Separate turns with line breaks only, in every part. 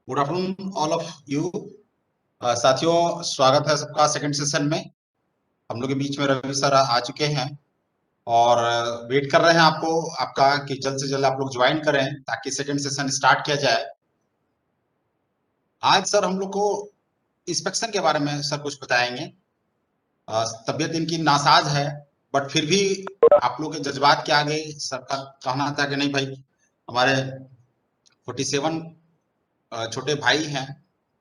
Good afternoon all of you. साथियों, स्वागत है सबका सेकंड सेशन में। हम लोग के बीच में रवि सर आ चुके हैं और वेट कर रहे हैं आपका कि जल्द से जल्द आप लोग ज्वाइन करें ताकि सेकंड सेशन स्टार्ट किया जाए। आज सर हम लोग को इंस्पेक्शन के बारे में सर कुछ बताएंगे। तबीयत इनकी नासाज है, बट फिर भी आप लोग के जज्बात के आगे सर का कहना था कि नहीं भाई, हमारे 47 छोटे भाई हैं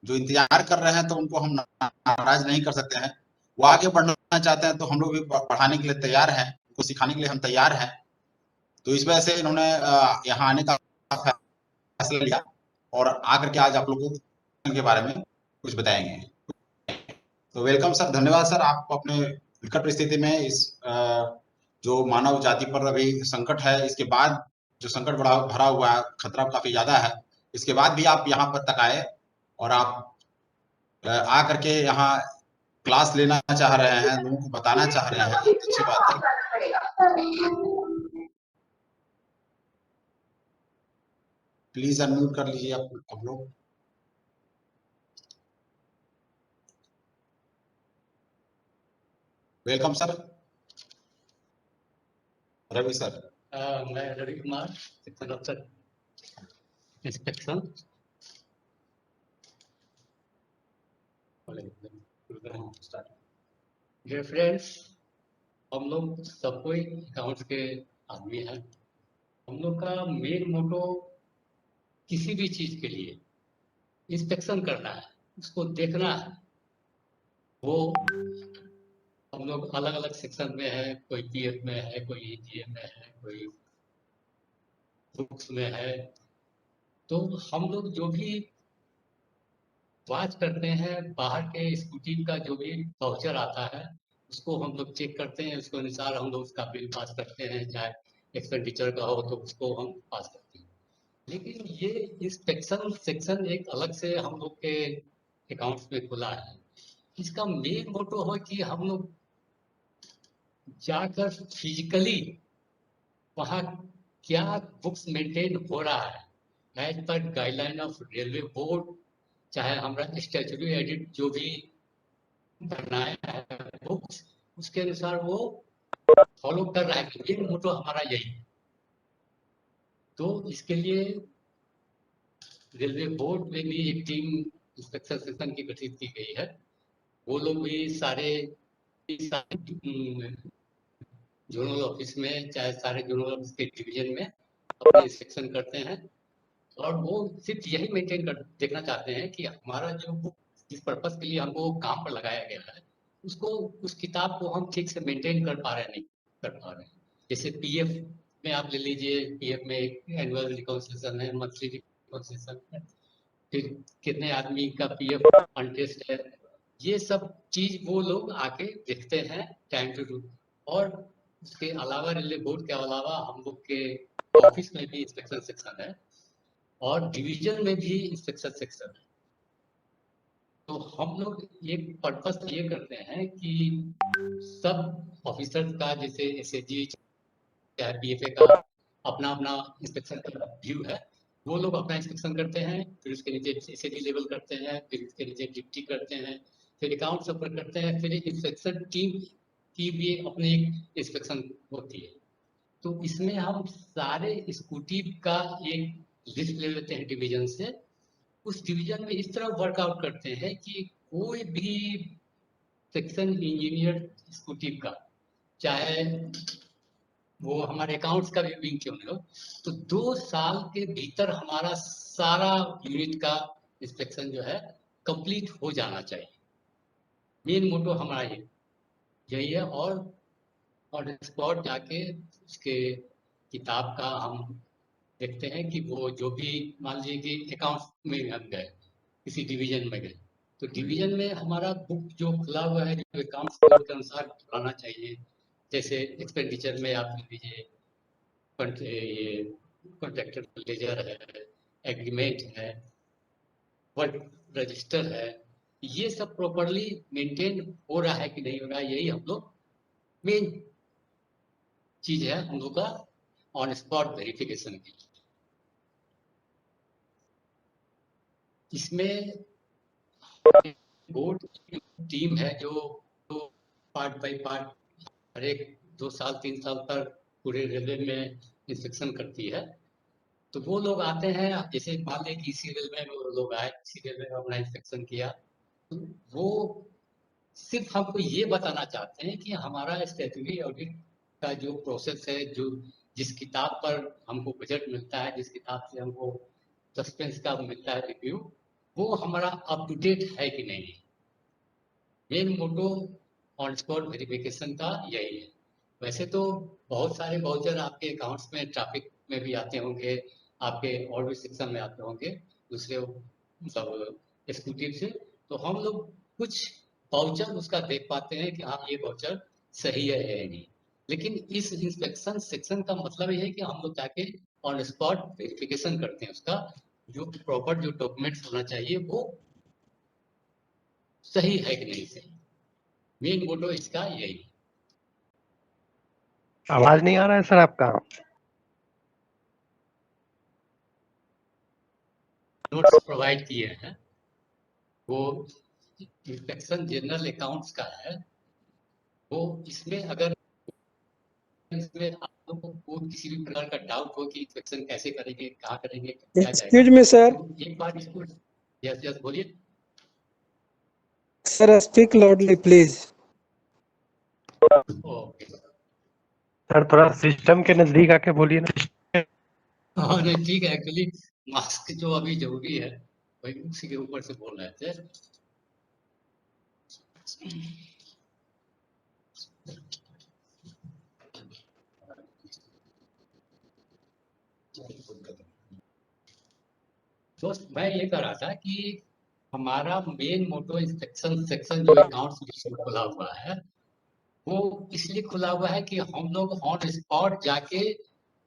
जो इंतजार कर रहे हैं, तो उनको हम नाराज नहीं कर सकते हैं। वो आगे बढ़ना चाहते हैं तो हम लोग भी पढ़ाने के लिए तैयार हैं, उनको सिखाने के लिए हम तैयार हैं। तो इस वजह से इन्होंने यहाँ आने का फैसला लिया और आकर के आज आप लोगों को के बारे में कुछ बताएंगे। तो वेलकम सर, धन्यवाद सर। आप अपने विकट परिस्थिति में इस जो मानव जाति पर अभी संकट है, इसके बाद जो संकट बड़ा भरा हुआ है, खतरा काफी ज्यादा है, इसके बाद भी आप यहाँ पर तक आए और आप आ करके यहाँ क्लास लेना चाह रहे हैं, लोगों को बताना चाह रहे हैं, अच्छी बात है। प्लीज अनम्यूट कर लीजिए आप लोग। Welcome sir. रवि सर।
मैं रवि कुमार, सेक्शन अफसर इंस्पेक्शन। डियर फ्रेंड्स, हम लोग सब कोई अकाउंट्स के आदमी हैं। हम लोग का मेन मोटो किसी भी चीज के लिए इंस्पेक्शन करना है, उसको देखना है। वो हम लोग अलग अलग सेक्शन में है, कोई पीएफ में है, कोई ईजीएम में है, कोई बुक्स में है। तो हम लोग जो भी वॉच करते हैं, बाहर के स्कूटी का जो भी वाउचर आता है उसको हम लोग चेक करते हैं, उसके अनुसार हम लोग उसका बिल पास करते हैं। चाहे एक्सपेंडिचर का हो तो उसको हम पास करते हैं। लेकिन ये इंस्पेक्शन सेक्शन एक अलग से हम लोग के अकाउंट्स में खुला है। इसका मेन मोटो है कि हम लोग जाकर फिजिकली वहाँ क्या बुक्स मेंटेन हो रहा है as per guideline of railway board, चाहे हमारा स्टैट्यूटरी एडिट जो भी बनाया है बुक्स, उसके अनुसार वो फॉलो कर रहा है। मेन मोटो हमारा यही है। तो इसके लिए रेलवे बोर्ड में भी एक टीम इंस्पेक्शन सेक्शन की गठित की गई है। वो लोग भी सारे जोनल ऑफिस में, चाहे सारे जोनल ऑफिस के डिवीजन में अपने इंस्पेक्शन करते हैं। और वो सिर्फ यही मेंटेन कर देखना चाहते हैं कि हमारा जो बुक जिस पर्पस के लिए हमको काम पर लगाया गया है उसको, उस किताब को हम ठीक से मेंटेन कर पा रहे हैं, नहीं कर पा रहे हैं। जैसे पीएफ में आप ले लीजिए, पीएफ में एनुअल रिकॉन्सिलेशन है, मंथली रिकॉन्सिलेशन है, फिर कितने आदमी का पीएफ अनटेस्ट है, ये सब चीज वो लोग आके देखते हैं टाइम टू टाइम। और उसके अलावा रेलवे बोर्ड के अलावा हम लोग के ऑफिस में भी इंस्पेक्शन सेक्शन है और डिवीजन में भी इंस्पेक्शन सेक्शन है। तो हम लोग एक पर्पस ये करते हैं कि सब ऑफिसर्स का, जैसे एसएजी चाहे पीएफए का, अपना अपना इंस्पेक्शन का व्यू है। वो लोग अपना इंस्पेक्शन करते हैं, फिर उसके नीचे एसएजी लेवल करते हैं, फिर उसके नीचे डिप्टी करते हैं, फिर अकाउंट सफर करते हैं, फिर इंस्पेक्शन टीम की भी अपनी इंस्पेक्शन होती है। तो इसमें हम सारे स्कूटी का एक लिस्ट ले लेते हैं डिवीजन से। उस डिवीजन में इस तरह वर्कआउट करते हैं कि कोई भी सेक्शन इंजीनियर स्कूटी का, चाहे वो हमारे अकाउंट्स का भी विंग क्यों नहीं हो, तो 2 साल के भीतर हमारा सारा यूनिट का इंस्पेक्शन जो है कंप्लीट हो जाना चाहिए। मेन मोटो हमारा यही है। और स्पॉट जाके उसके किताब का हम देखते हैं कि वो जो भी, मान लीजिए कि अकाउंट्स में हम गए, किसी डिवीजन में गए, तो डिवीजन में हमारा बुक जो खुला हुआ है जो अकाउंट्स के अनुसार खुलाना चाहिए। जैसे एक्सपेंडिचर में आप ले लीजिए, ये कॉन्ट्रैक्टर लेजर है, एग्रीमेंट है, वर्क रजिस्टर है, ये सब प्रॉपरली मेंटेन हो रहा है कि नहीं हो रहा है, यही हम लोग मेन चीज है हम लोग का ऑन स्पॉट वेरिफिकेशन की। इसमें बोर्ड की टीम है जो पार्ट बाय पार्ट हर एक 2 साल 3 साल पर पूरे रेलवे में इंस्पेक्शन करती है। तो वो लोग आते हैं, जैसे मान लें कि इसी रेलवे में वो लोग आए, इसी रेलवे में अपना इंस्पेक्शन किया, तो वो सिर्फ हमको ये बताना चाहते हैं कि हमारा स्टैट्यूटरी ऑडिट का जो प्रोसेस है, जो जिस किताब पर हमको बजट मिलता है, जिस किताब से हमको सस्पेंस का मिलता है रिव्यू, वो हमारा अप टू डेट है कि नहीं है। Main motto on spot verification का यही है। वैसे तो बहुत सारे वाउचर आपके अकाउंट्स में ट्रैफिक में भी आते होंगे, आपके और भी सेक्शन में आते होंगे दूसरे मतलब एग्जीक्यूटिव से, तो हम लोग कुछ वाउचर उसका देख पाते हैं कि हाँ ये वाउचर सही है या नहीं। लेकिन इस इंस्पेक्शन सेक्शन का मतलब ये है कि हम लोग जाके ऑन स्पॉट वेरिफिकेशन करते हैं, उसका जो प्रॉपर जो डॉक्यूमेंट्स होना चाहिए वो सही है कि नहीं सही। मेन मोटो इसका यही है।
आवाज नहीं आ रहा है सर आपका?
नोट्स प्रोवाइड किए हैं, वो इंस्पेक्शन जनरल अकाउंट्स का है। वो इसमें अगर इसमें आप लोगों को किसी भी प्रकार का डाउट हो कि इंस्पेक्शन कैसे करेंगे, कहाँ करेंगे, क्या जाएगा,
एक्सक्यूज मी सर,
तो एक बार इसको यस यस बोलिए।
Sir speak loudly please.
Okay
sir थोड़ा सिस्टम के नजदीक आके बोलिए ना।
हाँ नहीं ठीक है, एक्चुअली मास्क जो अभी जरूरी है वही उसी के ऊपर से बोल रहे थे। तो मैं ये कह रहा था कि हमारा मेन मोटो इंस्पेक्शन सेक्शन जो अकाउंट्स खुला हुआ है, वो इसलिए खुला हुआ है कि हम लोग ऑन स्पॉट जाके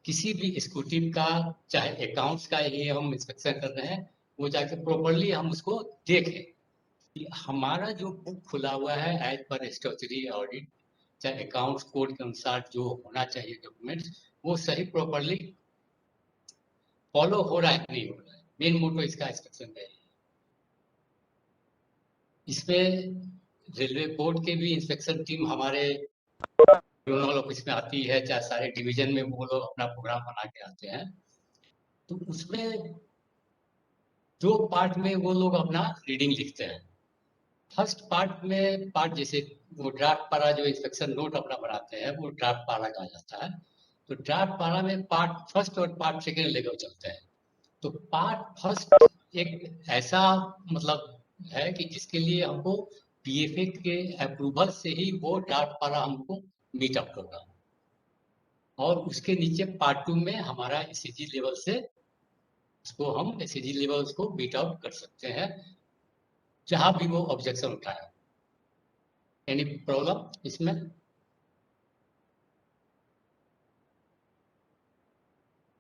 किसी भी एग्जीक्यूटिव का, चाहे अकाउंट्स का ही हम इंस्पेक्शन कर रहे हैं, वो जाके प्रॉपरली हम उसको देखें कि हमारा जो बुक खुला हुआ है एज पर स्टैट्यूटरी ऑडिट, चाहे अकाउंट्स कोड के अनुसार जो होना चाहिए डॉक्यूमेंट्स, वो सही प्रॉपरली फॉलो हो रहा है कि नहीं हो रहा है। मेन मोटो इसका इंस्पेक्शन है। इसमें रेलवे बोर्ड के भी इंस्पेक्शन टीम हमारे जोनल ऑफिस में आती है, चाहे सारे डिवीजन में वो लोग अपना प्रोग्राम बना के आते हैं। तो उसमें दो पार्ट में वो लोग अपना रीडिंग लिखते हैं। फर्स्ट पार्ट में पार्ट जैसे वो ड्राफ्ट पारा जो इंस्पेक्शन नोट अपना बनाते हैं, वो ड्राफ्ट पारा कहा जाता है। तो ड्राफ्ट पारा में पार्ट फर्स्ट और पार्ट सेकेंड लेकर चलते हैं। तो पार्ट फर्स्ट एक ऐसा मतलब है कि जिसके लिए हमको पीएफए के अप्रूवल से ही वो ड्राफ्ट पारा हमको मीट अप होगा। और उसके नीचे पार्ट 2 में हमारा एसएजी लेवल से उसको हम एसएजी लेवल उसको बीट आउट कर सकते हैं, जहां भी वो ऑब्जेक्शन उठाए। एनी प्रॉब्लम इसमें?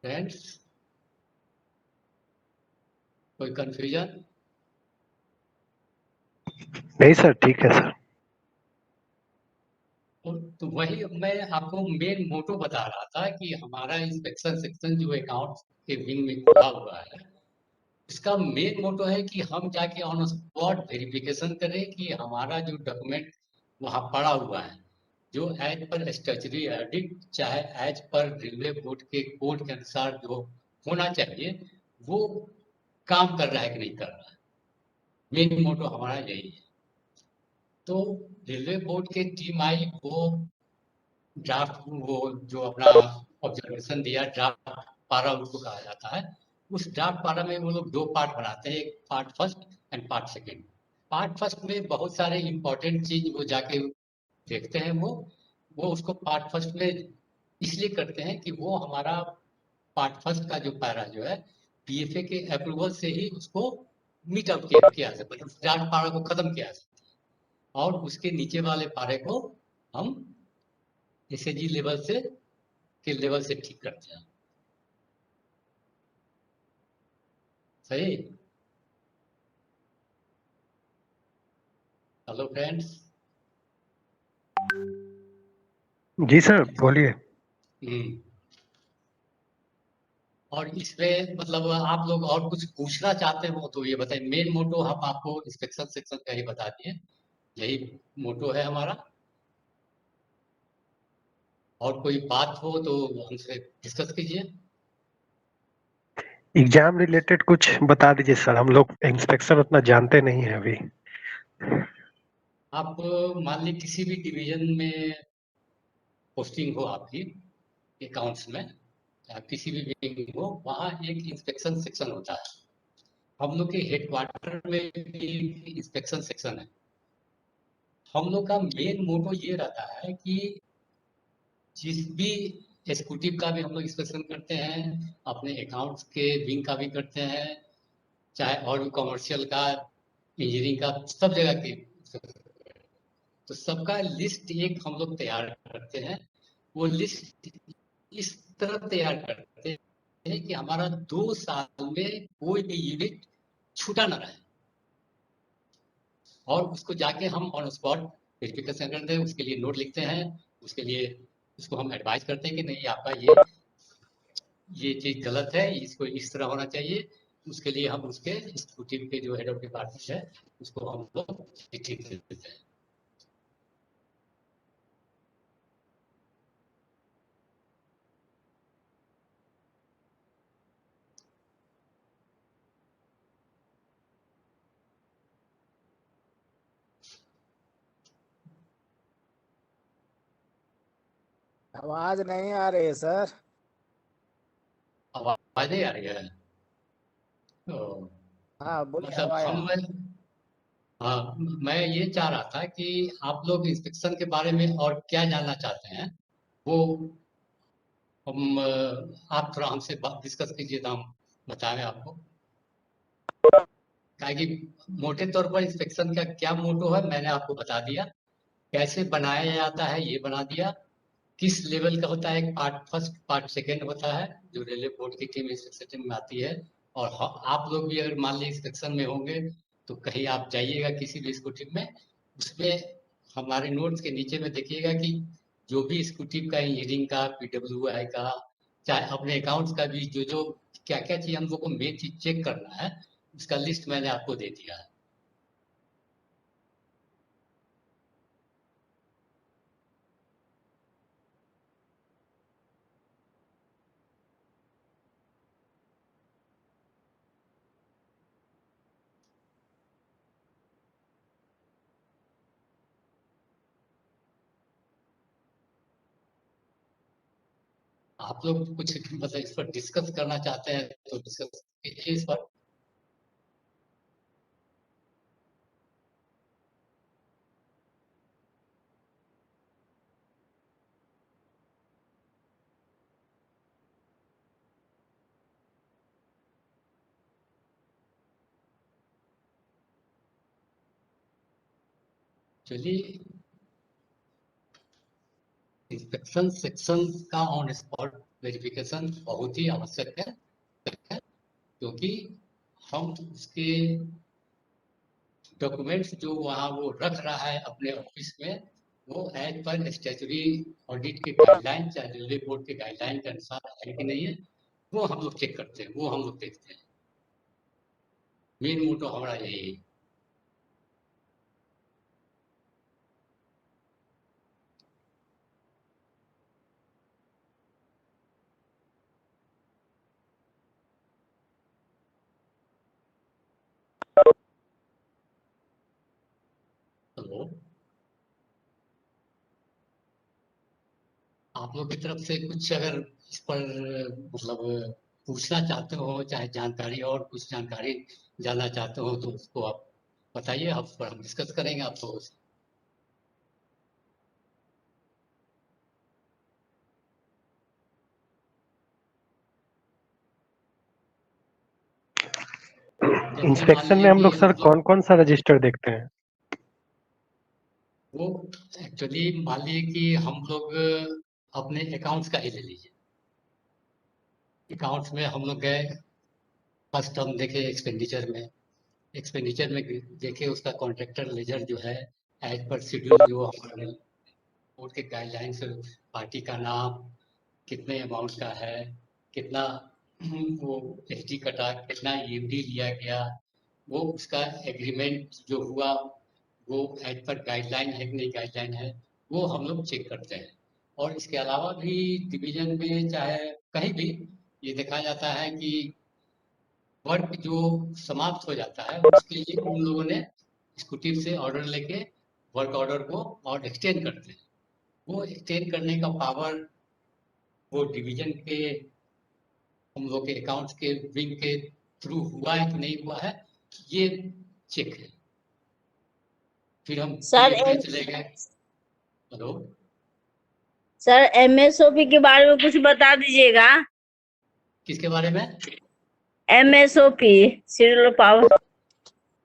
फ्रेंड्स कोई कंफ्यूजन?
नहीं सर, ठीक है सर।
तो वही मैं आपको मेन मोटो बता रहा था कि हमारा इंस्पेक्शन सेक्शन जो अकाउंट के विंग में खुला हुआ है, इसका मेन मोटो है कि हम जाके ऑन स्पॉट वेरिफिकेशन करें कि हमारा जो डॉक्यूमेंट वहाँ पड़ा हुआ है, जो एज पर स्टैट्यूटरी ऑडिट, चाहे एज पर रेलवे बोर्ड के कोड के अनुसार जो होना चाहिए, वो काम कर रहा है कि नहीं कर रहा है। मेन मोटो हमारा यही है। तो रेलवे बोर्ड की टीम आई, वो ड्राफ्ट वो जो अपना ऑब्जर्वेशन दिया, ड्राफ्ट पारा उसको कहा जाता है। उस ड्राफ्ट पारा में वो लोग दो पार्ट बनाते हैं, एक part first and part second. Part first में बहुत सारे इंपॉर्टेंट चीज वो जाके देखते हैं। वो उसको पार्ट फर्स्ट में इसलिए करते हैं कि वो हमारा पार्ट फर्स्ट का जो पैरा जो है पीएफए के अप्रूवल से ही उसको मीट अप किया जा सकता है, ड्राफ्ट पारा को खत्म किया जा सकता है। और उसके नीचे वाले पारे को हम एसएजी लेवल से के लेवल से ठीक करते हैं। सही? Hello friends.
जी सर, बोलिए।
और इसमें मतलब आप लोग और कुछ पूछना चाहते हो तो ये बताइए। मेन मोटो हम आपको इंस्पेक्शन सेक्शन का ही बता दिए, यही मोटो है हमारा। और कोई बात हो तो हमसे डिस्कस कीजिए।
एग्जाम रिलेटेड कुछ बता दीजिए सर, हम लोग इंस्पेक्शन उतना जानते नहीं है अभी।
आप मान लीजिए किसी भी डिवीजन में पोस्टिंग हो आपकी अकाउंट्स में, या किसी भी विंग हो, वहाँ एक इंस्पेक्शन सेक्शन होता है। हम लोग के हेडक्वार्टर में भी इंस्पेक्शन सेक्शन है। हम लोग का मेन मोटो ये रहता है कि जिस भी एग्जीक्यूटिव का भी हम लोग इंस्पेक्शन करते हैं, अपने अकाउंट्स के विंग का भी करते हैं, चाहे और भी कॉमर्शियल का, इंजीनियरिंग का, सब जगह के। तो सबका लिस्ट एक हम लोग तैयार करते हैं। वो लिस्ट इस तरह तैयार करते हैं कि हमारा 2 साल में कोई भी यूनिट छूटा ना रहे, और उसको जाके हम ऑन स्पॉट वेरिफिकेशन करते हैं, उसके लिए नोट लिखते हैं, उसके लिए उसको हम एडवाइस करते हैं कि नहीं आपका ये चीज गलत है, इसको इस तरह होना चाहिए। उसके लिए हम उसके एग्जीक्यूटिव के जो हेड ऑफ डिपार्टमेंट है उसको हम लोग चिट्ठी देते हैं।
आवाज नहीं आ रही है सर।
आवाज नहीं आ रही है? तो
हाँ बोलिए, अब
मतलब
आया।
हम, हाँ, मैं ये चाह रहा था कि आप लोग इंस्पेक्शन के बारे में और क्या जानना चाहते हैं, वो हम आप थोड़ा हमसे डिस्कस कीजिए तो हम बताएं आपको। क्या कि मोटे तौर पर इंस्पेक्शन का क्या मोटो है मैंने आपको बता दिया, कैसे बनाया जाता है ये बना दिया, किस लेवल का होता है, एक पार्ट फर्स्ट पार्ट सेकंड होता है जो रेलवे बोर्ड की टीम इंस्पेक्शन में आती है। और आप लोग भी अगर मान लीजिए इंस्पेक्शन में होंगे तो कहीं आप जाइएगा किसी भी स्कूटी में, उसमें हमारे नोट्स के नीचे में देखिएगा कि जो भी स्कूटी का, इंजीनियरिंग का, पीडब्ल्यूआई का, चाहे अपने अकाउंट्स का भी, जो जो क्या क्या चीज हम लोग को मेन चीज चेक करना है, उसका लिस्ट मैंने आपको दे दिया है। आप लोग कुछ मतलब इस पर डिस्कस करना चाहते हैं तो डिस्कस कीजिए इस पर। चलिए, इंस्पेक्शन सेक्शन का ऑन स्पॉट वेरिफिकेशन बहुत ही आवश्यक है, क्योंकि हम उसके डॉक्यूमेंट्स जो वहाँ वो रख रहा है अपने ऑफिस में, वो एज पर स्टैट्यूटरी ऑडिट के गाइडलाइन, चाहे रेलवे बोर्ड के गाइडलाइन के अनुसार है कि नहीं है, वो हम लोग चेक करते हैं, वो हम लोग देखते हैं। मेन मोटो हमारा यही है। तो आप लोग की तरफ से कुछ अगर इस पर मतलब पूछना चाहते हो, चाहे जानकारी और कुछ जानकारी जानना चाहते हो तो उसको आप बताइए, आप उस पर हम डिस्कस करेंगे आप लोगों से। जैसे मान
इंस्पेक्शन में
लीजिए
हम
कि
लोग
हम
सर
लोग
कौन कौन सा रजिस्टर देखते हैं?
वो एक्चुअली मान लीजिए कि हम लोग अपने अकाउंट्स का ही ले लीजिए। अकाउंट्स में हम लोग गए, फर्स्ट हम देखे एक्सपेंडिचर में, एक्सपेंडिचर में देखे उसका कॉन्ट्रैक्टर लेजर जो है, एज पर शेड्यूल जो हमारे बोर्ड के गाइडलाइंस, पार्टी का नाम, कितने अमाउंट का है, कितना वो एसडी कटा, कितना ईएमडी लिया गया, वो उसका एग्रीमेंट जो हुआ वो एज पर गाइडलाइन है कि नहीं गाइडलाइन है, वो हम लोग चेक करते हैं। और इसके अलावा भी डिवीजन में चाहे कहीं भी ये देखा जाता है कि वर्क जो समाप्त हो जाता है उसके लिए उन लोगों ने एग्जीक्यूटिव से ऑर्डर लेके वर्क ऑर्डर को और एक्सटेंड करते हैं। वो एक्सटेंड करने का पावर वो डिवीजन के हम लोग के अकाउंट्स के विंग के थ्रू हुआ है कि नहीं हुआ है, ये चेक है। फिर हम
सर
PFA चले गए। हेलो
सर, एमएसओपी के बारे में कुछ बता दीजिएगा।
किसके बारे में?
MSOP, schedule of power.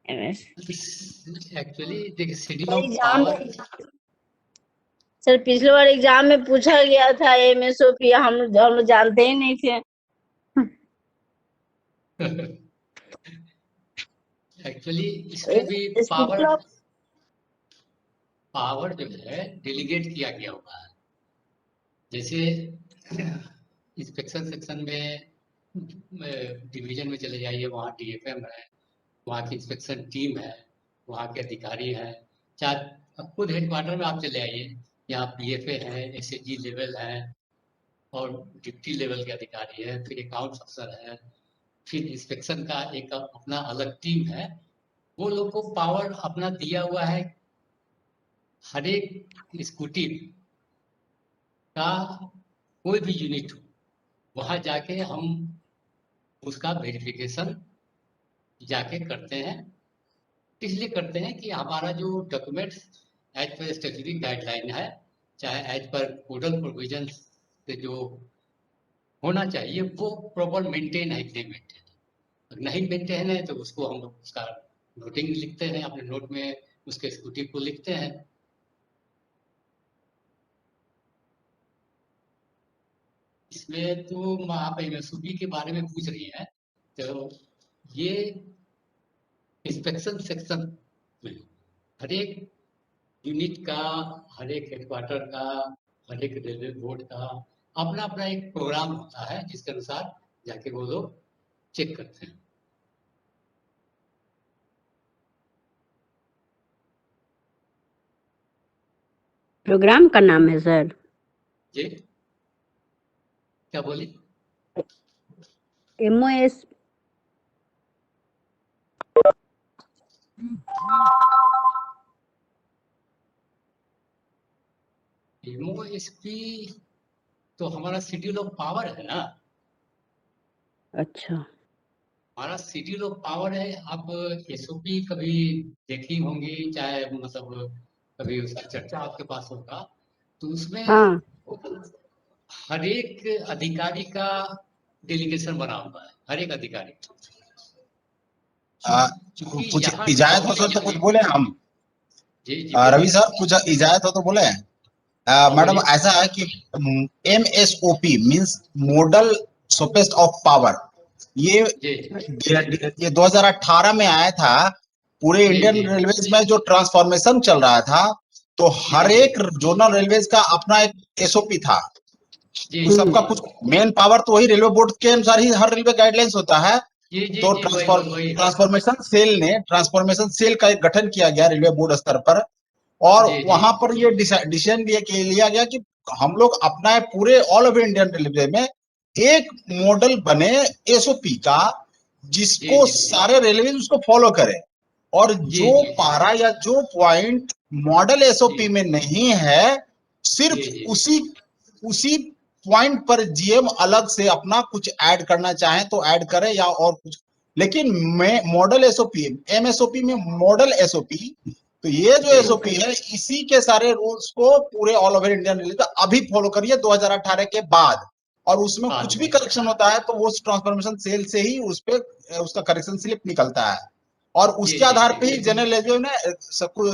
MS
actually देखिए schedule of
exam
power,
sir पिछले बार एग्जाम में पूछा गया था एमएसओपी, हम जानते ही नहीं थे।
एक्चुअली इसमें भी
शेड्यूल ऑफ
पावर जो है डेलीगेट किया गया हुआ है। जैसे इंस्पेक्शन सेक्शन में डिवीजन में चले जाइए, वहाँ DFM है, वहाँ की इंस्पेक्शन टीम है, वहाँ के अधिकारी हैं। चाहे खुद हेडक्वार्टर में आप चले आइए, यहाँ PFA है, SAG लेवल है और डिप्टी लेवल के अधिकारी है, फिर अकाउंट्स अफसर है, फिर इंस्पेक्शन का एक अपना अलग टीम है। वो लोग को पावर अपना दिया हुआ है। हर एक स्कूटी का कोई भी यूनिट हो, वहाँ जाके हम उसका वेरिफिकेशन जाके करते हैं। इसलिए करते हैं कि हमारा जो documents as per statutory guideline है, चाहे एज पर कोडल प्रोविजन से जो होना चाहिए वो प्रॉपर मेंटेन है कि नहीं मेंटेन। नहीं मेंटेन है तो उसको हम लोग उसका नोटिंग लिखते हैं, अपने नोट में उसके स्कूटी को लिखते हैं। इसमें तो आप एमएसओपी के बारे में पूछ रही हैं, तो ये इंस्पेक्शन सेक्शन में हर एक यूनिट का, हर एक हेडक्वार्टर का, हर एक रेलवे बोर्ड का अपना अपना एक प्रोग्राम होता है जिसके अनुसार जाके वो लोग चेक करते हैं।
प्रोग्राम का नाम है सर?
जी क्या बोली?
MOS
MOSP तो हमारा शेड्यूल ऑफ पावर है ना।
अच्छा,
हमारा शेड्यूल ऑफ पावर है। आप SOP कभी देखी होंगी, चाहे मतलब कभी उसकी चर्चा आपके पास होगा, तो उसमें
हाँ
हर एक अधिकारी का डेलीगेशन बना हुआ है, हर एक अधिकारी। क्योंकि
कुछ
यहाँ
इजाजत हो सर तो कुछ बोले हम।
जी जी
रवि सर कुछ इजाजत हो तो बोले। मैडम
बोलिए।
ऐसा है कि MSOP मींस मॉडल सोपेस्ट ऑफ पावर, ये
जी
ये 2018 में आया था। पूरे
जी
इंडियन
जी
रेलवेज में जो ट्रांसफॉर्मेशन चल रहा था, तो हर
जी
एक जोनल रेलवेज का अपना एक SOP था।
जी
उस सबका कुछ मेन पावर तो वही रेलवे बोर्ड के अनुसार ही हर रेलवे गाइडलाइंस होता है।
जी जी
तो
जी वही है।
ट्रांसफॉर्मेशन सेल का एक गठन किया गया रेलवे बोर्ड स्तर पर, और
जी जी
वहां पर ये डिसीजन लिया गया कि हम लोग अपना पूरे ऑल ओवर इंडियन रेलवे में एक मॉडल बने SOP का, जिसको
जी
सारे रेलवे उसको फॉलो करें। और
जी
जो
जी
पारा या जो पॉइंट मॉडल SOP
जी
में नहीं है, सिर्फ
जी जी
उसी उसी पॉइंट पर GM अलग से अपना कुछ ऐड करना चाहे तो ऐड करे या और कुछ। लेकिन मॉडल SOP MSOP में मॉडल SOP, तो ये जो
जी
SOP है इसी के सारे रूल्स को पूरे ऑल ओवर इंडियन रेलवे अभी फॉलो करिए 2018 के बाद। और उसमें
बाद
कुछ भी
में।
करेक्शन होता है तो वो ट्रांसफॉर्मेशन सेल से ही उस पे उसका करेक्शन स्लिप निकलता है, और
जी
उसके
जी
आधार पे
जी
ही जनरल रेलवे ने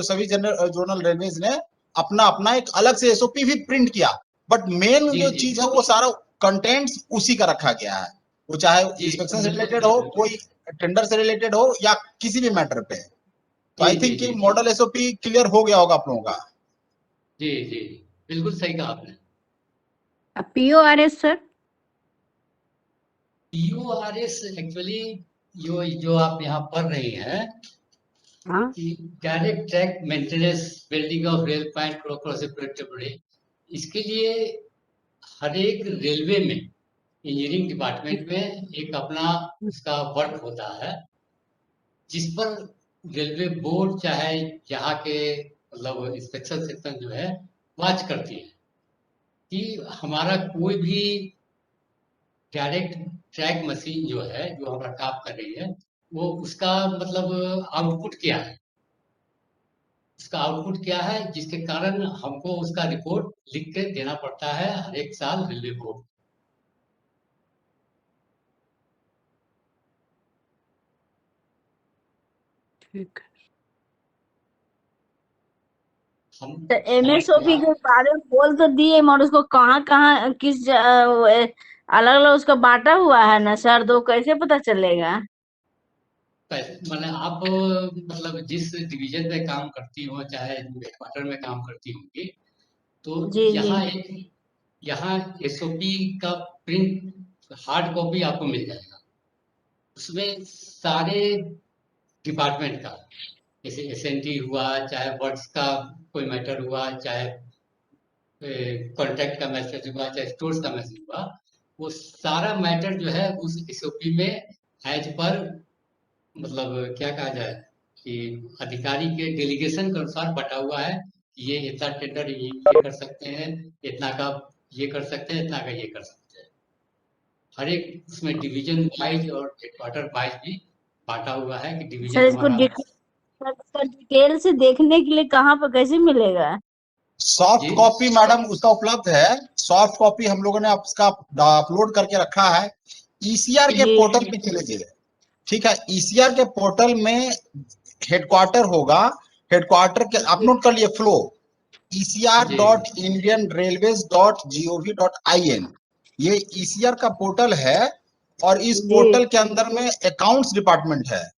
सभी जनरल जोनल रेलवेज ने अपना अपना एक अलग से SOP भी प्रिंट किया। बट मेन
जी
जो
जी
चीज है वो सारा कंटेंट्स उसी का रखा गया है, वो चाहे
जी
इंस्पेक्शन से
बिल्कुल
रिलेटेड हो, कोई टेंडर से रिलेटेड हो, या किसी भी मैटर पे। तो
जी
आई
जी
थिंक
जी
मॉडल SOP क्लियर हो गया होगा आप लोगों का।
जी जी बिल्कुल सही कहा आपने।
PORS sir?
PORS एक्चुअली जो जो आप यहाँ पढ़ रही हैं
हाँ
कि direct track maintenance building of rail point crossing protected, इसके लिए हर एक रेलवे में इंजीनियरिंग डिपार्टमेंट में एक अपना उसका वर्क होता है, जिस पर रेलवे बोर्ड चाहे यहाँ के मतलब इंस्पेक्शन सेक्शन जो है वॉच करती है कि हमारा कोई भी डायरेक्ट ट्रैक मशीन जो है जो हमारा काम कर रही है वो उसका मतलब आउटपुट क्या है, उसका आउटपुट क्या है, जिसके कारण हमको उसका रिपोर्ट लिख के देना पड़ता है हर एक साल रेलवे बोर्ड।
ठीक।
हम
तो MSOP के बारे में बोल तो दिए मगर उसको कहाँ कहाँ किस अलग अलग उसका बांटा हुआ है ना सर, तो कैसे पता चलेगा?
मैंने आप मतलब जिस डिवीजन में काम करती हो चाहे हेडक्वार्टर में काम करती होंगी तो
जी जी
यहाँ SOP का प्रिंट हार्ड कॉपी आपको मिल जाएगा, उसमें सारे डिपार्टमेंट का जैसे SNT हुआ, चाहे वर्क्स का कोई मैटर हुआ, चाहे कॉन्ट्रैक्ट का मैसेज हुआ, चाहे स्टोर्स का मैसेज हुआ, वो सारा मैटर जो है उस SOP में एज पर मतलब क्या कहा जाए कि अधिकारी के डेलीगेशन के अनुसार बटा हुआ है कि ये इतना टेंडर ये कर सकते हैं, इतना का ये कर सकते हैं, इतना का ये कर सकते हैं। हर एक उसमें डिवीजन वाइज और हेडक्वार्टर वाइज भी बांटा हुआ है कि
सर,
डिवीजन
इसको
हमारा
डिटेल से देखने के लिए कहाँ पर कैसे मिलेगा?
सॉफ्ट
जी
कॉपी मैडम उसका उपलब्ध है। सॉफ्ट कॉपी हम लोगों ने उसका अपलोड करके रखा है। ECR के
जी
पोर्टल पे चले जाइए, ठीक है। ECR के पोर्टल में हेडक्वार्टर होगा, हेडक्वार्टर के आप नोट कर लिए फ्लो ecr.indianrailways.gov.in, ये ECR का पोर्टल है। और इस
जी
पोर्टल के अंदर में अकाउंट्स डिपार्टमेंट है,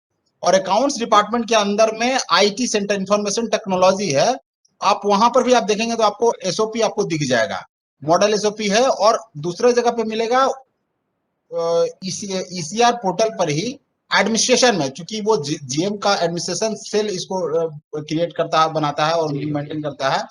और अकाउंट्स डिपार्टमेंट के अंदर में IT सेंटर इंफॉर्मेशन टेक्नोलॉजी है। आप वहां पर भी आप देखेंगे तो आपको SOP आपको दिख जाएगा, मॉडल SOP है। और दूसरे जगह पे मिलेगा ECR पोर्टल पर ही एडमिनिस्ट्रेशन में, क्योंकि वो GM का एडमिनिस्ट्रेशन सेल इसको क्रिएट करता है, बनाता है और मेंटेन करता है।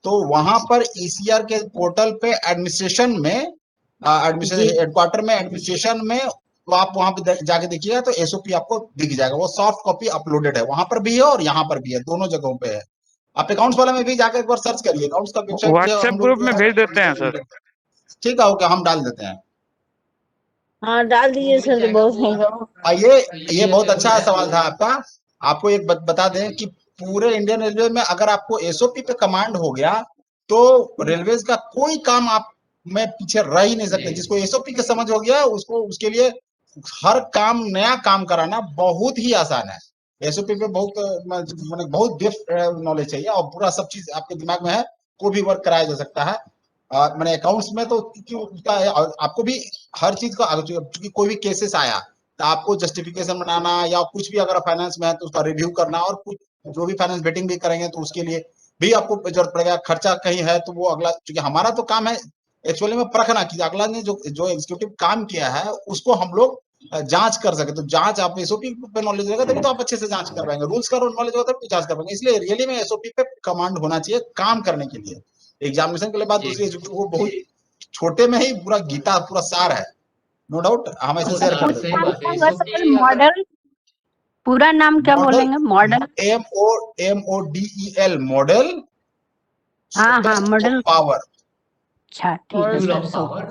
तो वहां पर ECR के पोर्टल पे एडमिनिस्ट्रेशन में एडमिनिस्ट्रेशन
जी
हेडक्वार्टर में एडमिनिस्ट्रेशन में तो आप वहां पे जाके देखिएगा तो SOP आपको दिख जाएगा। वो सॉफ्ट कॉपी अपलोडेड है, वहां पर भी है और यहाँ पर भी है, दोनों जगहों पे है। आप अकाउंट्स वाला में भी जाकर एक बार सर्च करिए, अकाउंट्स का वेबसाइट जो
व्हाट्सएप
हम
ग्रुप
लोग
में भेज देते हैं सर।
ठीक है, ओके, हम डाल देते हैं।
हाँ डाल
वो
दीजिए
मिल
सर, तो
जाएगा
बहुत
वो
होगा।
ये बहुत अच्छा सवाल था आपका। आपको एक बता दें कि पूरे इंडियन रेलवे में अगर आपको SOP पे कमांड हो गया तो रेलवेज का कोई काम आप में पीछे रह ही नहीं सकते। जिसको SOP के समझ हो गया उसको उसके लिए हर काम नया काम कराना बहुत ही आसान है। SOP पे बहुत मैंने बहुत डेप्थ नॉलेज चाहिए और पूरा सब चीज आपके दिमाग में है, कोई भी वर्क कराया जा सकता है। मैंने अकाउंट्स में तो उसका आपको भी हर चीज का, क्योंकि कोई भी केसेस आया तो आपको जस्टिफिकेशन बनाना या कुछ भी अगर फाइनेंस में है तो उसका रिव्यू करना, और कुछ जो भी फाइनेंस बेटिंग भी करेंगे तो उसके लिए भी आपको जरूरत पड़ेगा। खर्चा कहीं है तो वो अगला, क्योंकि हमारा तो काम है एक्चुअली में परखना कि अगला ने जो जो एग्जीक्यूटिव काम किया है उसको हम लोग जांच कर सके। तो जांच आप SOP पे नॉलेज रहेगा तभी तो आप अच्छे से जांच कर पाएंगे, रूल्स का नॉलेज होगा तभी जांच कर पाएंगे। इसलिए रियली में SOP पे कमांड होना चाहिए काम करने के लिए। एग्जामिनेशन के लिए बात दूसरी है, वो बहुत छोटे में ही पूरा गीता पूरा सार है, नो डाउट हम ऐसे शेयर कर
सही
देते
बात है।
होगा
SOP
सर
अगर
मॉडल, पूरा नाम क्या
मॉडल
बोलेंगे? मॉडल?
MODEL मॉडल
हाँ हाँ मॉडल।
पावर।
अच्छा ठीक है
rule
sir,
of
so
power,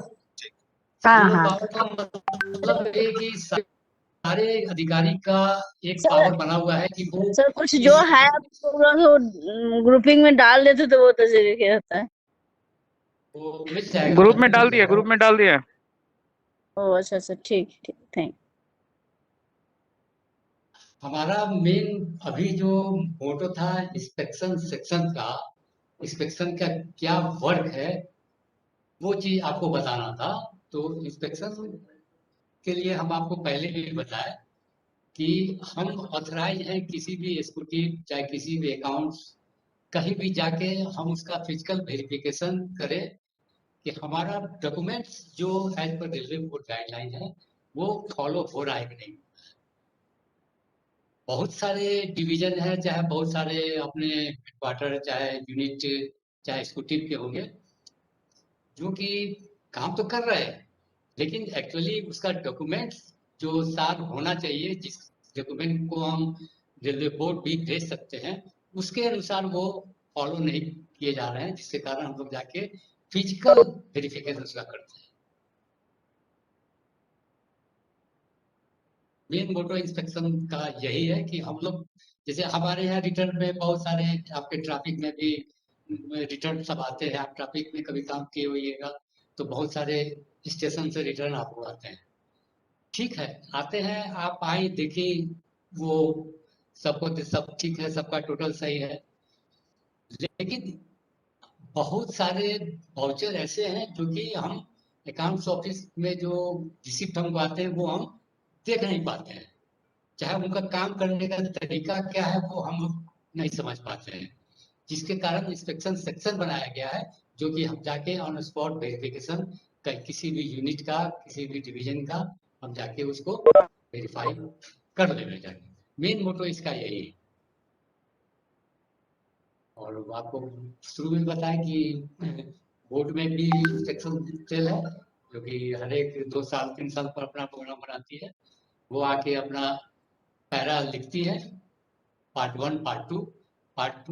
हाँ
रूल ऑफ
हाँ
पावर का मतलब है कि सारे अधिकारी का एक
सर।
पावर बना हुआ है कि वो
सर कुछ जो है पूरा तो ग्रुपिंग में डाल देते तो वो तो जरिए होता है।
मिल जाएगा,
ग्रुप
मैडम
में डाल
मिल
दिया,
जाएगा।
ग्रुप में डाल दिया।
ओ अच्छा अच्छा, ठीक ठीक, थैंक।
हमारा मेन अभी जो मोटो था इंस्पेक्शन सेक्शन का, इंस्पेक्शन का क्या वर्क है वो चीज आपको बताना था। तो इंस्पेक्शन के लिए हम आपको पहले भी बताए कि हम ऑथराइज हैं किसी भी एग्जीक्यूटिव चाहे किसी भी अकाउंट्स कहीं भी जाके हम उसका फिजिकल वेरिफिकेशन करें कि हमारा डॉक्यूमेंट्स जो as per railway board guideline है वो फॉलो हो रहा है कि नहीं। बहुत सारे डिवीजन है, चाहे बहुत सारे अपने क्वार्टर, चाहे यूनिट, चाहे स्कूटी के होंगे, जो कि काम तो कर रहे हैं, लेकिन एक्चुअली उसका डॉक्यूमेंट जो साथ होना चाहिए, जिस डॉक्यूमेंट को हम रेलवे बोर्ड भी भेज सकते हैं, उसके अनुसार वो फॉलो नहीं किए जा रहे हैं, जिसके कारण हम लोग जाके फिजिकल वेरिफिकेशन उसका करते हैं। मेन मोटो इंस्पेक्शन का यही है कि हम लोग, जैसे हमारे यहाँ रिटर्न में बहुत सारे, आपके ट्रैफिक में भी रिटर्न सब आते हैं, आप ट्रैफिक में कभी काम किए होइएगा तो बहुत सारे स्टेशन से रिटर्न आपको आते हैं। ठीक है, आते हैं, आप आए देखिए, वो सबको सब ठीक है, सबका टोटल सही है, लेकिन बहुत सारे वाउचर ऐसे हैं जो कि हम अकाउंट्स ऑफिस में जो रिसिप्ट हमको आते हैं वो हम देख नहीं पाते हैं, चाहे उनका काम करने का तरीका क्या है वो हम लोग नहीं समझ पाते हैं, जिसके कारण इंस्पेक्शन सेक्शन बनाया गया है, जो कि हम जाके ऑन स्पॉट वेरिफिकेशन किसी भी यूनिट का, किसी भी डिवीजन का हम जाके उसको वेरीफाई कर लेना चाहिए। मेन मोटो इसका यही है। और आपको शुरू में बताएं कि बोर्ड में भी इंस्पेक्शन सेल है, जो कि हर एक 2 साल 3 साल पर अपना प्रोग्राम बनाती है। वो आके अपना पैरा लिखती है, पार्ट 1 पार्ट 2। पार्ट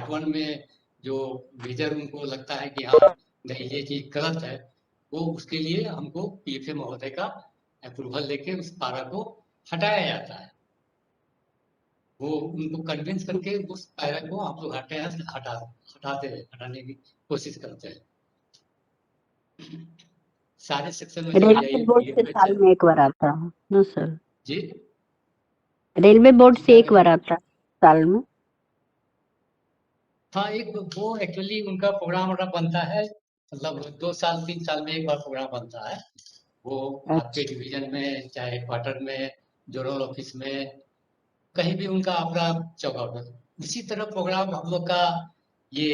1 में जो मेजर उनको लगता है कि हाँ नहीं ये चीज गलत है, वो उसके लिए हमको पीएफए महोदय का अप्रूवल लेके उस पारा को हटाया जाता है। वो उनको कन्विंस करके उस पैरा को आप लोग हटाने की कोशिश करते हैं। सारे सेक्शन में जो
रेलवे बोर्ड से
PFH
साल
है।
में एक बार आता है ना सर?
जी,
रेलवे बोर्ड
क्या
से एक
कह
बार
रहे हैं?
आता है साल में।
हाँ, एक वो एक्चुअली उनका प्रोग्राम वोग्राम बनता है, मतलब 2 साल 3 साल में एक बार प्रोग्राम बनता है। वो आपके
अच्छा,
डिवीजन में, चाहे क्वार्टर में, जोनल ऑफिस में, कहीं भी उनका अपना चौकाट है। इसी तरह प्रोग्राम हम लोग का ये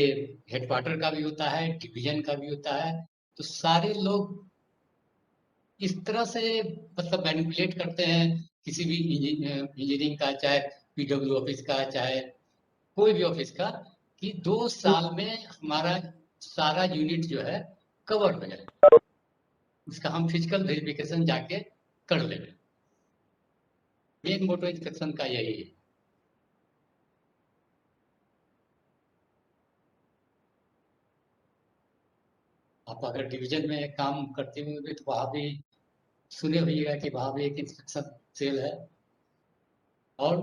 हेडक्वार्टर का भी होता है, डिवीजन का भी होता है। तो सारे लोग इस तरह से मतलब मैनिपुलेट करते हैं किसी भी इंजीनियरिंग का, चाहे पीडब्ल्यू ऑफिस का, चाहे कोई भी ऑफिस का, कि 2 साल में हमारा सारा यूनिट जो है कवर हो जाए, उसका हम फिजिकल वेरिफिकेशन जाके कर ले। मेन मोटो इंस्पेक्शन का यही है। आप अगर डिवीजन में काम करते होंगे तो वहां भी सुने होइएगा कि वहां भी एक इंस्पेक्शन सेल है। और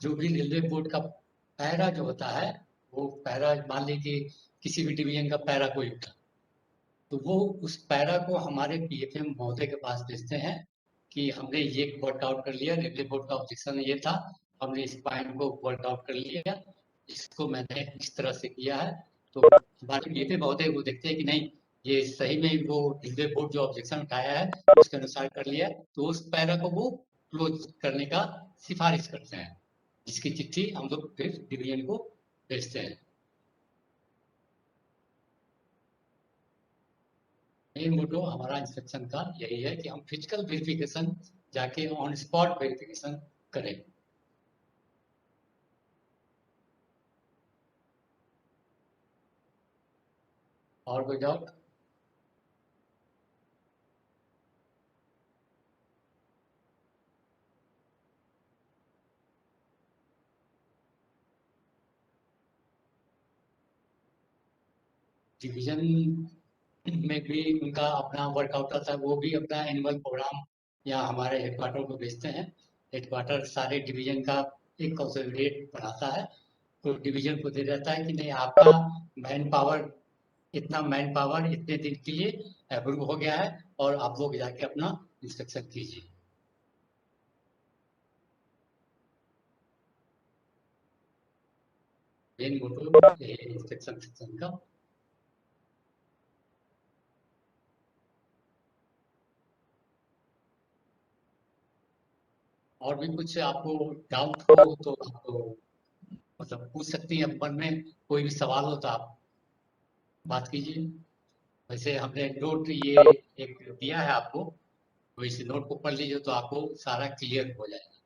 जो भी रेलवे बोर्ड का पैरा जो होता है, वो पैरा मान लीजिए किसी भी डिवीजन का पैरा कोई होता, तो वो उस पैरा को हमारे पीएफएम महोदय के पास भेजते हैं कि हमने ये वर्कआउट कर लिया, रेलवे बोर्ड का ऑब्जेक्शन ये था, हमने इस पॉइंट को वर्कआउट कर लिया, इसको मैंने इस तरह से किया है। तो हमारे पीएफएम महोदय वो देखते हैं कि नहीं, ये सही में वो रेलवे बोर्ड जो ऑब्जेक्शन उठाया है उसके अनुसार कर लिया, तो उस पैरा को वो क्लोज करने का सिफारिश करते हैं, जिसकी चिट्ठी हम लोग फिर डिवीजन को भेजते हैं। मेन मोटो हमारा इंस्पेक्शन का यही है कि हम फिजिकल वेरिफिकेशन जाके ऑन स्पॉट वेरिफिकेशन करें। और कोई डाउट? डिवीजन में भी उनका अपना वर्कआउट होता है, वो भी अपना एनुअल प्रोग्राम या हमारे हेडक्वार्टर को भेजते हैं। हेडक्वार्टर सारे डिवीजन का एक कंसोलिडेट बनाता है, तो डिवीजन को दे देता है कि नहीं आपका मैन पावर, इतना मैन पावर इतने दिन के लिए अप्रूव हो गया है और आप लोग जाके अपना इंस्पेक्शन कीजिए। मेन मोटो इंस्पेक्शन सेक्शन का। और भी कुछ आपको डाउट हो तो आप मतलब पूछ सकती हैं, मन में कोई भी सवाल हो तो आप बात कीजिए। वैसे हमने नोट ये एक दिया है आपको, तो इस नोट को पढ़ लीजिए तो आपको सारा क्लियर हो जाएगा।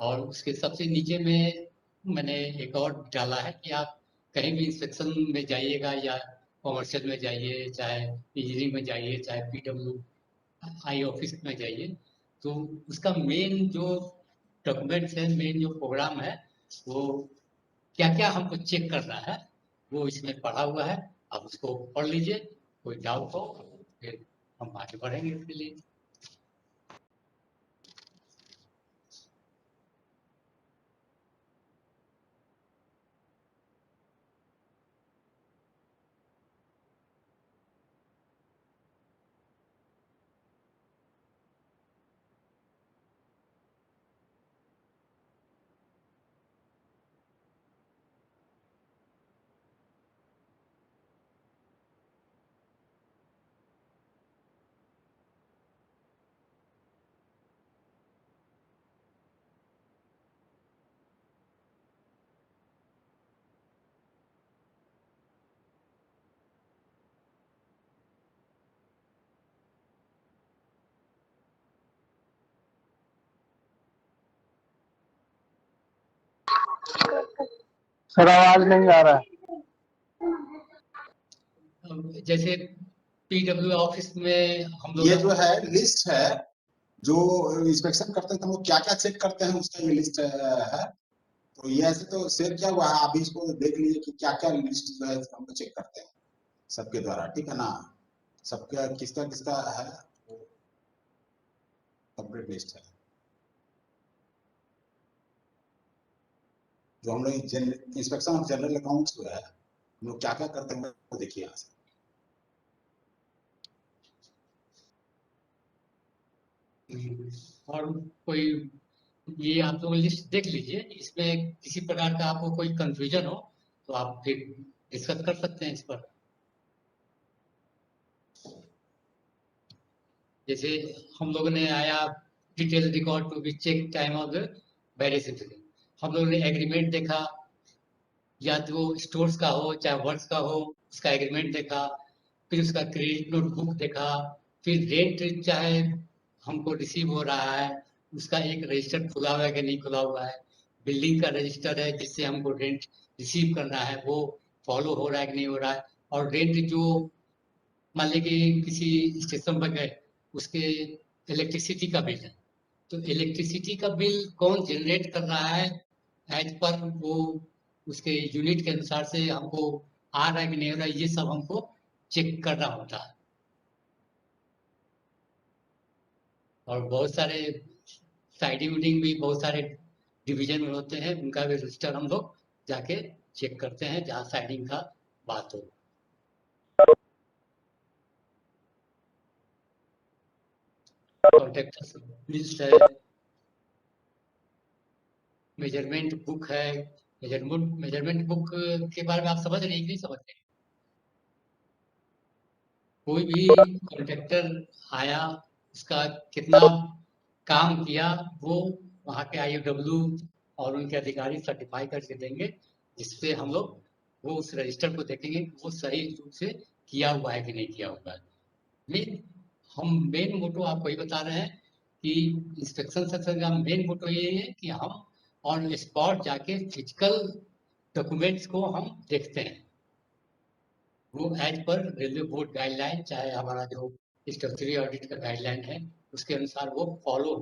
और उसके सबसे नीचे में मैंने एक और डाला है कि आप कहीं भी इंस्पेक्शन में जाइएगा या कॉमर्शियल में जाइए, चाहे इंजीनियरिंग में जाइए, चाहे PWI ऑफिस में जाइए, तो उसका मेन जो डॉक्यूमेंट्स है, मेन जो प्रोग्राम है, वो क्या क्या हमको चेक करना है वो इसमें पढ़ा हुआ है। आप उसको पढ़ लीजिए, कोई डाउट हो फिर हम आगे बढ़ेंगे इसके लिए।
सर आवाज नहीं आ रहा है।
जैसे PW ऑफिस में हम लोग
ये जो है लिस्ट है, जो इंस्पेक्शन करते हैं तो वो क्या क्या चेक करते हैं उसका ये लिस्ट है। तो ये ऐसे तो शेयर किया हुआ है, आप इसको देख लीजिए कि क्या क्या लिस्ट जो है हम लोग चेक करते हैं सबके द्वारा, ठीक है ना। सबका किसका किसका है वो कंप्लीट लिस्ट है, जो हम लोग इंस्पेक्शन ऑफ जनरल अकाउंट्स जो है हम लोग क्या क्या करते हैं वो देखिए यहाँ से।
और कोई ये आप लोग लिस्ट देख लीजिए, इसमें किसी प्रकार का आपको कोई कंफ्यूजन हो तो आप फिर डिस्कस कर सकते हैं इस पर। जैसे हम लोगों ने आया detail record to be check time of the various incident, हम लोगों ने एग्रीमेंट देखा, या तो स्टोर्स का हो चाहे वर्क्स का हो, उसका एग्रीमेंट देखा, फिर उसका क्रेडिट नोट बुक देखा, फिर रेंट चाहे हमको रिसीव हो रहा है उसका एक रजिस्टर खुला हुआ है कि नहीं खुला हुआ है, बिल्डिंग का रजिस्टर है जिससे हमको रेंट रिसीव करना है वो फॉलो हो रहा है कि नहीं हो रहा है, और रेंट जो मान लीजिए कि किसी स्टेशन पर गए उसके इलेक्ट्रिसिटी का बिल है, तो इलेक्ट्रिसिटी का बिल कौन जनरेट कर रहा है एज पर वो उसके यूनिट के अनुसार से हमको आ रहा है कि नहीं हो रहा है, ये सब हमको चेक करना होता है। और बहुत सारे साइडिंग उडिंग भी बहुत सारे डिवीजन में होते हैं, उनका भी रजिस्टर हम लोग जाके चेक करते हैं जहाँ साइडिंग का बात हो। कॉन्ट्रैक्टर्स लिस्ट है, मेजरमेंट बुक है, मेजरमेंट बुक के बारे में आप समझ रहे हैं कि नहीं समझ रहे? कोई भी कॉन्ट्रैक्टर आया उसका कितना काम किया वो वहाँ के IOW और उनके अधिकारी सर्टिफाई करके देंगे, जिससे हम लोग वो उस रजिस्टर को देखेंगे कि वो सही रूप से किया हुआ है कि नहीं किया हुआ है। हम मेन मोटो आपको ये बता रहे हैं कि इंस्पेक्शन सेक्शन का मेन मोटो ये है कि हम ऑन स्पॉट जाके फिजिकल डॉक्यूमेंट्स को हम देखते हैं, वो as per railway board guideline चाहे हमारा जो स्ट्रक्चरल ऑडिट का गाइडलाइन है उसके अनुसार वो फॉलो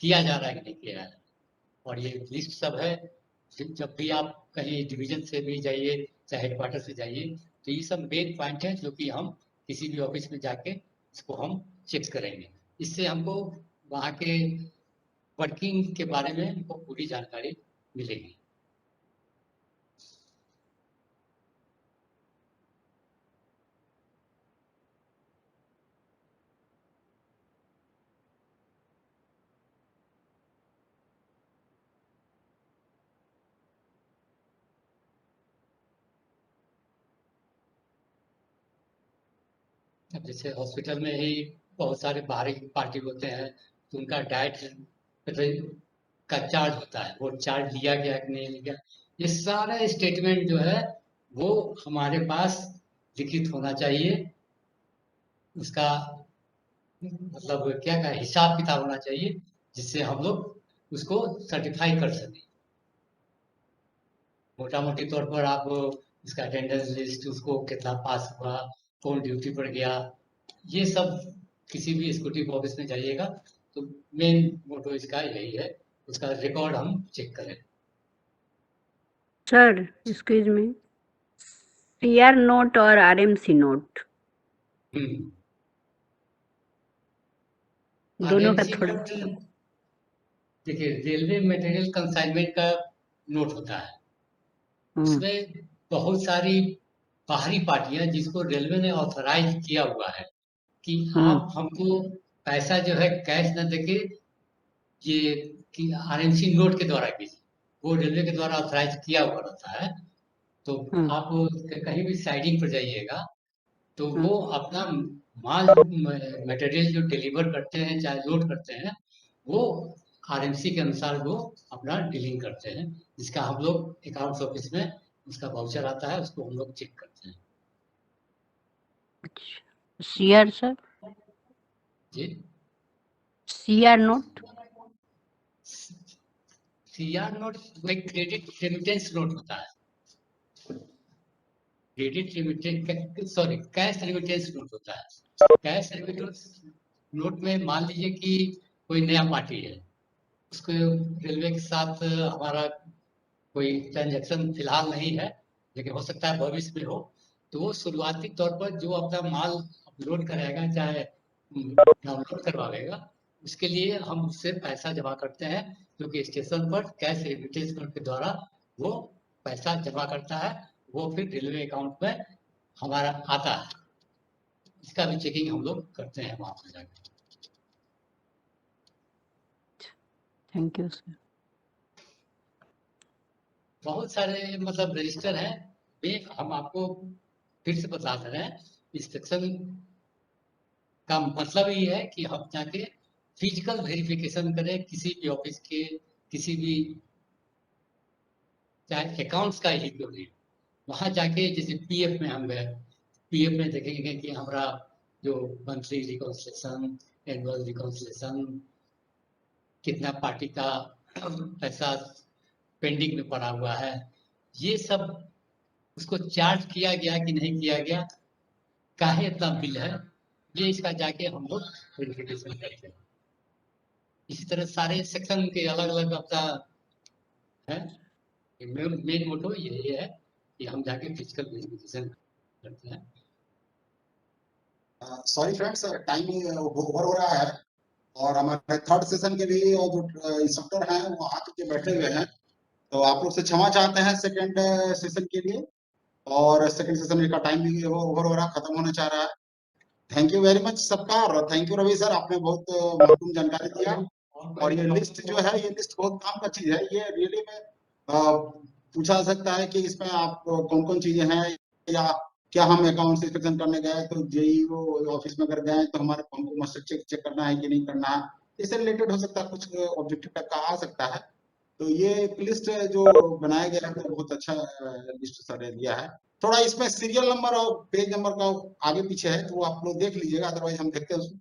किया जा रहा है कि नहीं किया जा रहा है। और ये लिस्ट सब है, जब भी आप कहीं डिवीजन से भी जाइए चाहे हेडक्वार्टर से जाइए तो ये सब मेन पॉइंट है जो कि हम किसी भी ऑफिस में जाके इसको हम चेक करेंगे, इससे हमको वहाँ के वर्किंग के बारे में हमको पूरी जानकारी मिलेगी। अब जैसे हॉस्पिटल में ही बहुत सारे बाहरी पार्टी होते हैं तो उनका डाइट का चार्ज होता है, वो चार्ज लिया गया कि नहीं लिया, ये सारा स्टेटमेंट जो है वो हमारे पास लिखित होना चाहिए। उसका मतलब क्या हिसाब किताब होना चाहिए, जिससे हम लोग उसको सर्टिफाई कर सकें। मोटा मोटी तौर पर आप उसका अटेंडेंस लिस्ट, उसको कितना पास हुआ, कौन ड्यूटी पर गया, ये सब किसी भी एग्जीक्यूटिव ऑफिस में जाइएगा तो मेन मोटो इसका यही है, उसका रिकॉर्ड हम चेक करें।
Sir excuse me, CR note और आरएमसी नोट
हम्म।
दोनों का
आरएमसी
थोड़ा
नोट, देखिए रेलवे मटेरियल कंसाइनमेंट का नोट होता है, उसमें बहुत सारी बाहरी पार्टियां जिसको रेलवे ने ऑथराइज किया हुआ है कि आप हमको पैसा जो है कैश न देके ये कि आरएमसी नोट के द्वारा कीजिए, वो रेलवे के द्वारा ऑथराइज किया हुआ रहता है। तो आप कहीं भी साइडिंग पर जाइएगा तो वो अपना माल मटेरियल जो डिलीवर करते हैं चाहे लोड करते हैं, वो आरएमसी के अनुसार वो अपना डीलिंग करते हैं, जिसका हम लोग अकाउंट्स ऑफिस में उसका वाउचर आता है, उसको हम लोग चेक करते हैं।
सीआर सर,
जी,
सीआर नोट
सीआर नोट एक क्रेडिट रेमिटेंस नोट होता है, credit remittance sorry cash remittance note होता है। कैश रेमिटेंस नोट में मान लीजिए कि कोई नया पार्टी है, उसको रेलवे के साथ हमारा कोई ट्रांजैक्शन फिलहाल नहीं है, लेकिन हो सकता है भविष्य में हो, तो वो शुरुआती तौर पर जो अपना माल अपलोड कराएगा चाहे डाउनलोड करवाएगा, उसके लिए हम उससे पैसा जमा करते हैं, क्योंकि स्टेशन पर कैश रेमिटेंस नोट के द्वारा वो पैसा जमा करता है, वो फिर रेलवे अकाउंट में हमारा आता है। इसका भी चेकिंग हम लोग करते हैं वहां पर जाकर।
Thank you sir.
बहुत सारे मतलब रजिस्टर हैं, वे हम आपको फिर से बता रहे हैं। इंस्ट्रक्शन का मतलब ये है कि हम जाके फिजिकल वेरिफिकेशन करें किसी भी ऑफिस के, किसी भी चाहे अकाउंट्स का ही क्यों नहीं, वहां जाके जैसे पीएफ में हम गए, पीएफ में देखेंगे कि हमारा जो मंथली रिकॉन्सिलेशन, एनुअल रिकॉन्सिलेशन, कितना पार्टी का पैसा पेंडिंग में पड़ा हुआ है, ये सब उसको चार्ज किया गया कि नहीं किया गया, काहे इतना बिल है, ये इसका जाके हम लोग वेरिफिकेशन करते हैं। इसी तरह सारे सेक्शन के अलग अलग अपना है, मेन मोटो यही है कि हम जाके फिजिकल वेरिफिकेशन करते हैं।
सॉरी फ्रेंड्स, टाइम ओवर हो रहा है और हमारे थर्ड सेशन के भी जो इंस्ट्रक्टर हैं वो आके बैठे हुए हैं, तो आप लोग से क्षमा चाहते हैं सेकंड सेशन के लिए, और सेकंड सेशन का टाइम भी ओवर हो रहा, खत्म होने चाह रहा है। थैंक यू वेरी मच सबका, और थैंक यू रवि सर, आपने बहुत महत्वपूर्ण जानकारी दिया। और ये लिस्ट जो है, ये लिस्ट बहुत काम का चीज है, ये रियली में पूछा जा सकता है कि इसमें आप कौन कौन चीजें हैं, या क्या हम अकाउंट इंस्पेक्शन करने गए तो जेईओ ऑफिस में अगर गए तो हमारे हमको मस्टर चेक करना है कि नहीं करना है, इससे रिलेटेड हो सकता है, कुछ ऑब्जेक्टिव टाइप का आ सकता है। तो ये एक लिस्ट जो बनाया गया है तो बहुत अच्छा लिस्ट सर ने दिया है। थोड़ा इसमें सीरियल नंबर और पेज नंबर का आगे पीछे है, तो वो आप लोग देख लीजिएगा, अदरवाइज हम देखते हैं उसको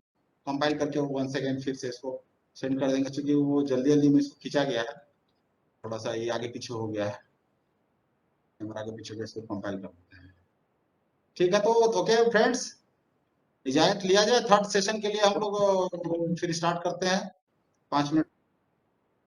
कंपाइल करके वन सेकेंड फिर से इसको सेंड कर देंगे, क्योंकि वो जल्दी जल्दी में इसको खींचा गया है, थोड़ा सा ये आगे पीछे हो गया है, नंबर आगे पीछे इसको कंपाइल कर देते हैं। ठीक है, तो ओके फ्रेंड्स, इजाजत लिया जाए, थर्ड सेशन के लिए हम लोग फिर स्टार्ट करते हैं 5 मिनट